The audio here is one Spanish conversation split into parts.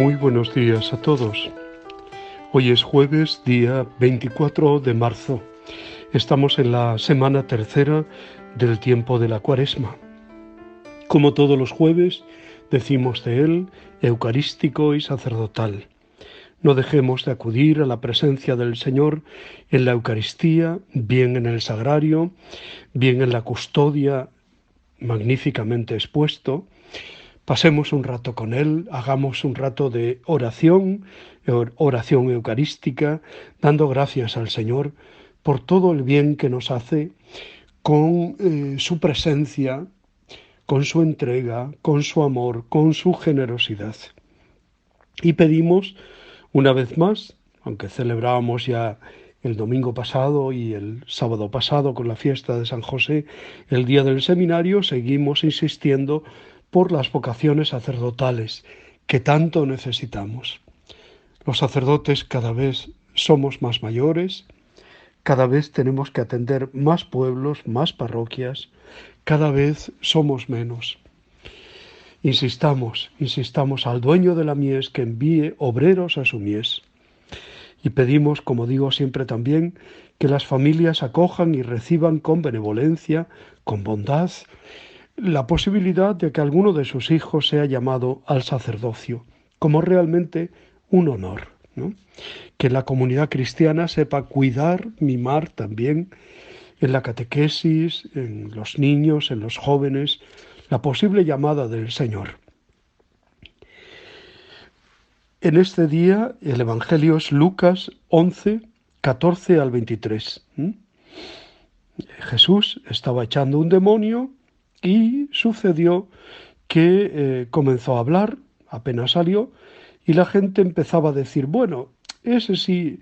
Muy buenos días a todos. Hoy es jueves, día 24 de marzo. Estamos en la semana tercera del tiempo de la Cuaresma. Como todos los jueves, decimos de él, eucarístico y sacerdotal. No dejemos de acudir a la presencia del Señor en la Eucaristía, bien en el sagrario, bien en la custodia, magníficamente expuesto. Pasemos un rato con Él, hagamos un rato de oración eucarística, dando gracias al Señor por todo el bien que nos hace con su presencia, con su entrega, con su amor, con su generosidad. Y pedimos una vez más, aunque celebrábamos ya el domingo pasado y el sábado pasado con la fiesta de San José, el día del seminario, seguimos insistiendo por las vocaciones sacerdotales que tanto necesitamos. Los sacerdotes cada vez somos más mayores, cada vez tenemos que atender más pueblos, más parroquias, cada vez somos menos. Insistamos al dueño de la mies que envíe obreros a su mies. Y pedimos, como digo siempre también, que las familias acojan y reciban con benevolencia, con bondad, la posibilidad de que alguno de sus hijos sea llamado al sacerdocio, como realmente un honor, ¿no? Que la comunidad cristiana sepa cuidar, mimar también en la catequesis, en los niños, en los jóvenes, la posible llamada del Señor. En este día el Evangelio es Lucas 11, 14 al 23. Jesús estaba echando un demonio y sucedió que comenzó a hablar, apenas salió, y la gente empezaba a decir, bueno, ese sí,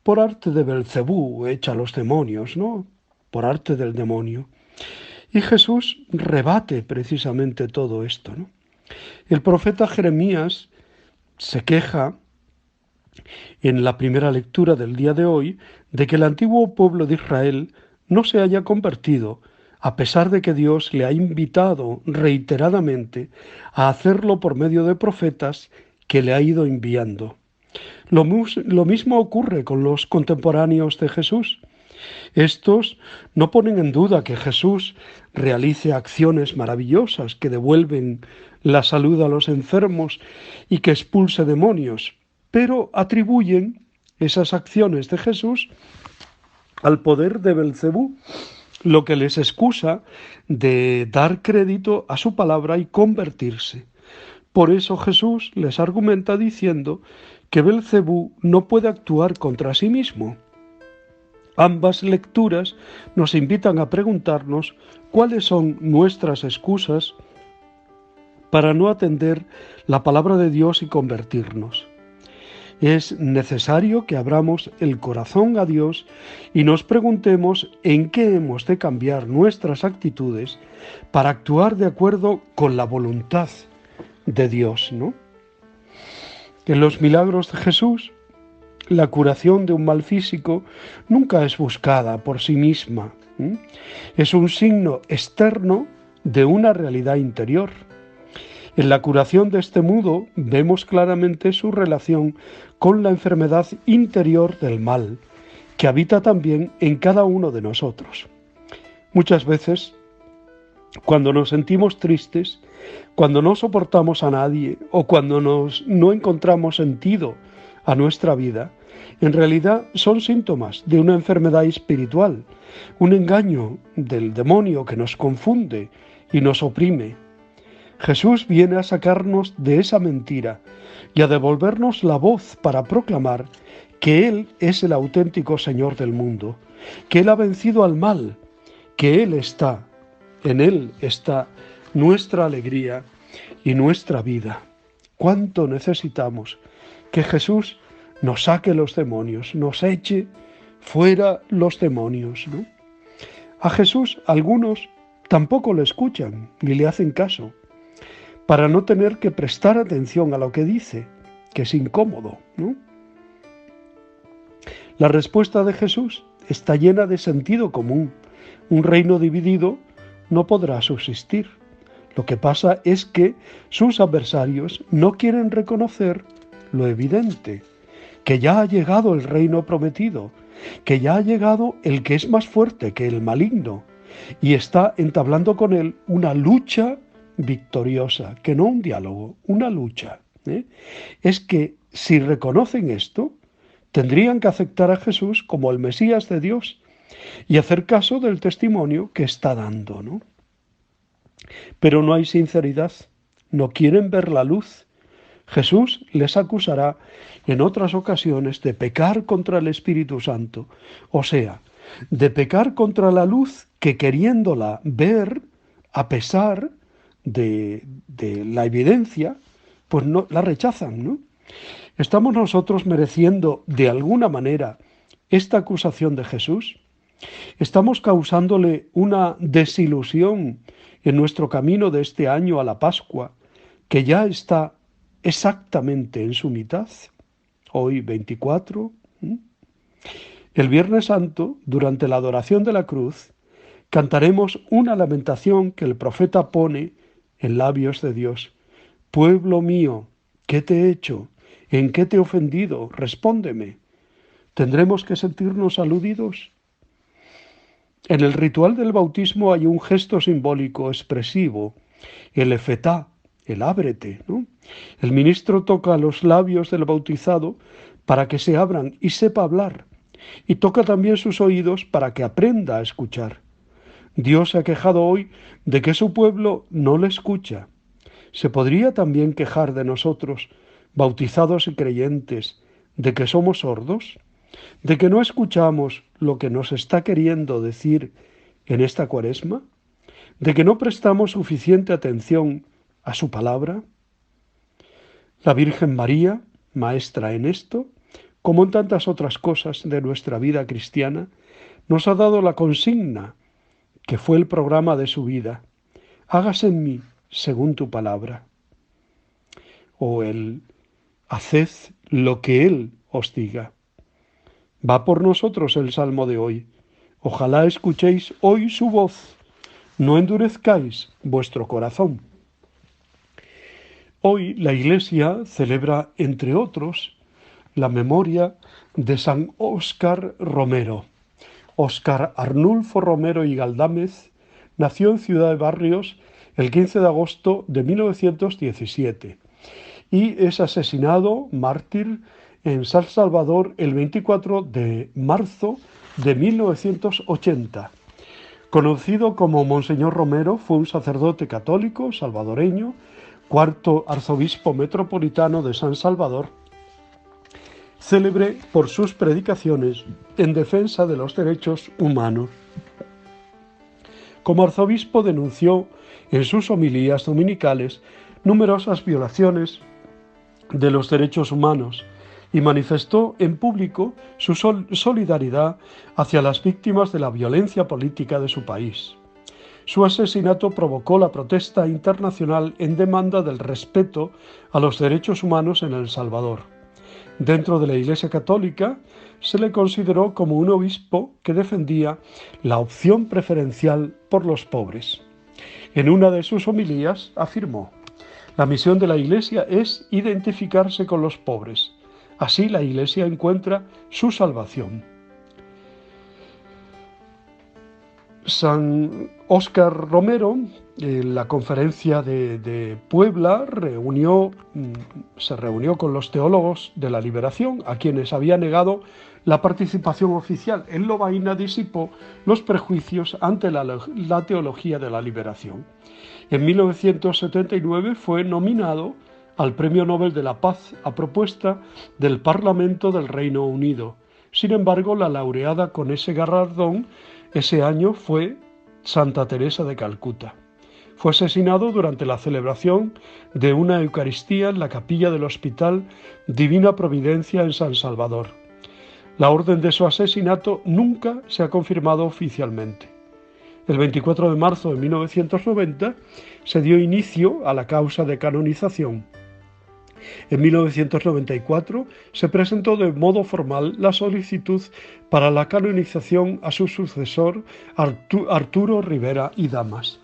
por arte de Belcebú echa los demonios, ¿no? Por arte del demonio. Y Jesús rebate precisamente todo esto, ¿no? El profeta Jeremías se queja en la primera lectura del día de hoy de que el antiguo pueblo de Israel no se haya convertido, a pesar de que Dios le ha invitado reiteradamente a hacerlo por medio de profetas que le ha ido enviando. Lo mismo ocurre con los contemporáneos de Jesús. Estos no ponen en duda que Jesús realice acciones maravillosas que devuelven la salud a los enfermos y que expulse demonios, pero atribuyen esas acciones de Jesús al poder de Belcebú, lo que les excusa de dar crédito a su palabra y convertirse. Por eso Jesús les argumenta diciendo que Belcebú no puede actuar contra sí mismo. Ambas lecturas nos invitan a preguntarnos cuáles son nuestras excusas para no atender la palabra de Dios y convertirnos. Es necesario que abramos el corazón a Dios y nos preguntemos en qué hemos de cambiar nuestras actitudes para actuar de acuerdo con la voluntad de Dios, ¿no? En los milagros de Jesús, la curación de un mal físico nunca es buscada por sí misma. Es un signo externo de una realidad interior. En la curación de este mudo vemos claramente su relación con la enfermedad interior del mal, que habita también en cada uno de nosotros. Muchas veces, cuando nos sentimos tristes, cuando no soportamos a nadie o cuando no encontramos sentido a nuestra vida, en realidad son síntomas de una enfermedad espiritual, un engaño del demonio que nos confunde y nos oprime. Jesús viene a sacarnos de esa mentira y a devolvernos la voz para proclamar que Él es el auténtico Señor del mundo, que Él ha vencido al mal, que en Él está nuestra alegría y nuestra vida. ¿Cuánto necesitamos que Jesús nos saque los demonios, nos eche fuera los demonios, ¿no? A Jesús algunos tampoco le escuchan ni le hacen caso, para no tener que prestar atención a lo que dice, que es incómodo, ¿no? La respuesta de Jesús está llena de sentido común. Un reino dividido no podrá subsistir. Lo que pasa es que sus adversarios no quieren reconocer lo evidente, que ya ha llegado el reino prometido, que ya ha llegado el que es más fuerte que el maligno y está entablando con él una lucha victoriosa, que no un diálogo, una lucha. Es que si reconocen esto, tendrían que aceptar a Jesús como el Mesías de Dios y hacer caso del testimonio que está dando, ¿no? Pero no hay sinceridad, no quieren ver la luz. Jesús les acusará en otras ocasiones de pecar contra el Espíritu Santo, o sea, de pecar contra la luz que queriéndola ver, a pesar de la evidencia, pues no la rechazan, ¿no? ¿Estamos nosotros mereciendo de alguna manera esta acusación de Jesús? ¿Estamos causándole una desilusión en nuestro camino de este año a la Pascua, que ya está exactamente en su mitad? Hoy 24. El Viernes Santo, durante la adoración de la cruz, cantaremos una lamentación que el profeta pone en labios de Dios. Pueblo mío, ¿qué te he hecho? ¿En qué te he ofendido? Respóndeme. ¿Tendremos que sentirnos aludidos? En el ritual del bautismo hay un gesto simbólico expresivo, el efetá, el ábrete, ¿no? El ministro toca los labios del bautizado para que se abran y sepa hablar, y toca también sus oídos para que aprenda a escuchar. Dios se ha quejado hoy de que su pueblo no le escucha. ¿Se podría también quejar de nosotros, bautizados y creyentes, de que somos sordos? ¿De que no escuchamos lo que nos está queriendo decir en esta Cuaresma? ¿De que no prestamos suficiente atención a su palabra? La Virgen María, maestra en esto, como en tantas otras cosas de nuestra vida cristiana, nos ha dado la consigna, que fue el programa de su vida: hágase en mí según tu palabra. O el haced lo que Él os diga. Va por nosotros el salmo de hoy. Ojalá escuchéis hoy su voz, no endurezcáis vuestro corazón. Hoy la Iglesia celebra, entre otros, la memoria de San Óscar Romero. Óscar Arnulfo Romero y Galdámez nació en Ciudad de Barrios el 15 de agosto de 1917 y es asesinado, mártir, en San Salvador el 24 de marzo de 1980. Conocido como Monseñor Romero, fue un sacerdote católico salvadoreño, cuarto arzobispo metropolitano de San Salvador, célebre por sus predicaciones en defensa de los derechos humanos. Como arzobispo denunció en sus homilías dominicales numerosas violaciones de los derechos humanos y manifestó en público su solidaridad hacia las víctimas de la violencia política de su país. Su asesinato provocó la protesta internacional en demanda del respeto a los derechos humanos en El Salvador. Dentro de la Iglesia Católica se le consideró como un obispo que defendía la opción preferencial por los pobres. En una de sus homilías afirmó: la misión de la Iglesia es identificarse con los pobres. Así la Iglesia encuentra su salvación. San Óscar Romero, en la conferencia de Puebla, se reunió con los teólogos de la liberación, a quienes había negado la participación oficial. En Lovaina disipó los prejuicios ante la teología de la liberación. En 1979 fue nominado al Premio Nobel de la Paz a propuesta del Parlamento del Reino Unido. Sin embargo, la laureada con ese galardón ese año fue Santa Teresa de Calcuta. Fue asesinado durante la celebración de una Eucaristía en la capilla del Hospital Divina Providencia en San Salvador. La orden de su asesinato nunca se ha confirmado oficialmente. El 24 de marzo de 1990 se dio inicio a la causa de canonización. En 1994 se presentó de modo formal la solicitud para la canonización a su sucesor Arturo Rivera y Damas.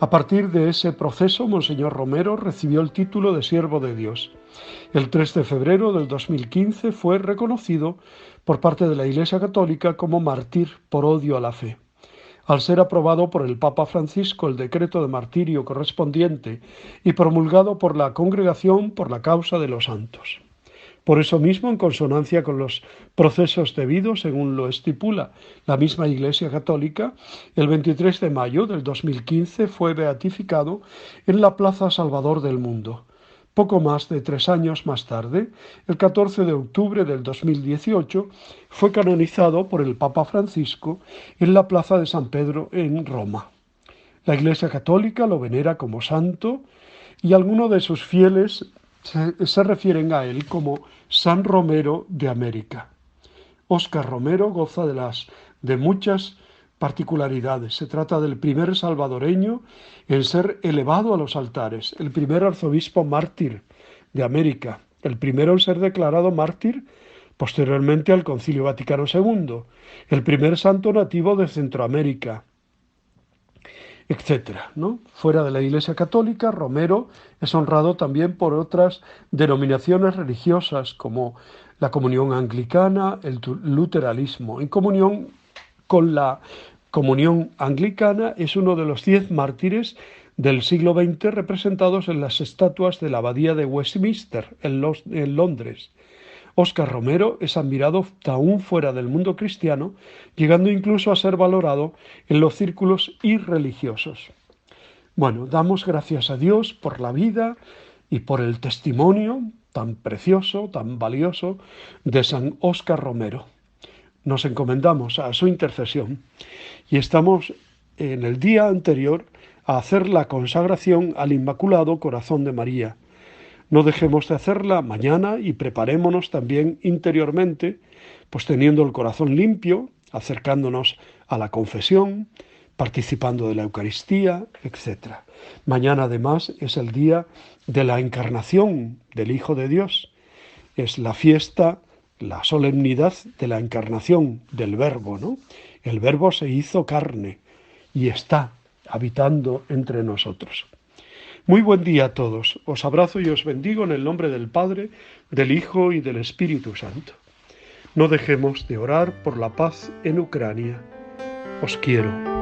A partir de ese proceso, Monseñor Romero recibió el título de Siervo de Dios. El 3 de febrero del 2015 fue reconocido por parte de la Iglesia Católica como mártir por odio a la fe. Al ser aprobado por el Papa Francisco el decreto de martirio correspondiente y promulgado por la Congregación por la Causa de los Santos. Por eso mismo, en consonancia con los procesos debidos, según lo estipula la misma Iglesia Católica, el 23 de mayo del 2015 fue beatificado en la Plaza Salvador del Mundo. Poco más de 3 años más tarde, el 14 de octubre del 2018, fue canonizado por el Papa Francisco en la Plaza de San Pedro en Roma. La Iglesia Católica lo venera como santo y algunos de sus fieles se refieren a él como San Romero de América. Óscar Romero goza de muchas particularidades. Se trata del primer salvadoreño en ser elevado a los altares, el primer arzobispo mártir de América, el primero en ser declarado mártir posteriormente al Concilio Vaticano II, el primer santo nativo de Centroamérica, etcétera, ¿no? Fuera de la Iglesia Católica, Romero es honrado también por otras denominaciones religiosas como la comunión anglicana, el luteranismo. En comunión con la comunión anglicana es uno de los 10 mártires del siglo XX representados en las estatuas de la Abadía de Westminster, en Londres. Óscar Romero es admirado aún fuera del mundo cristiano, llegando incluso a ser valorado en los círculos irreligiosos. Bueno, damos gracias a Dios por la vida y por el testimonio tan precioso, tan valioso de San Óscar Romero. Nos encomendamos a su intercesión y estamos en el día anterior a hacer la consagración al Inmaculado Corazón de María. No dejemos de hacerla mañana y preparémonos también interiormente, pues teniendo el corazón limpio, acercándonos a la confesión, participando de la Eucaristía, etc. Mañana además es el día de la encarnación del Hijo de Dios. Es la fiesta, la solemnidad de la encarnación del Verbo, ¿no? El Verbo se hizo carne y está habitando entre nosotros. Muy buen día a todos. Os abrazo y os bendigo en el nombre del Padre, del Hijo y del Espíritu Santo. No dejemos de orar por la paz en Ucrania. Os quiero.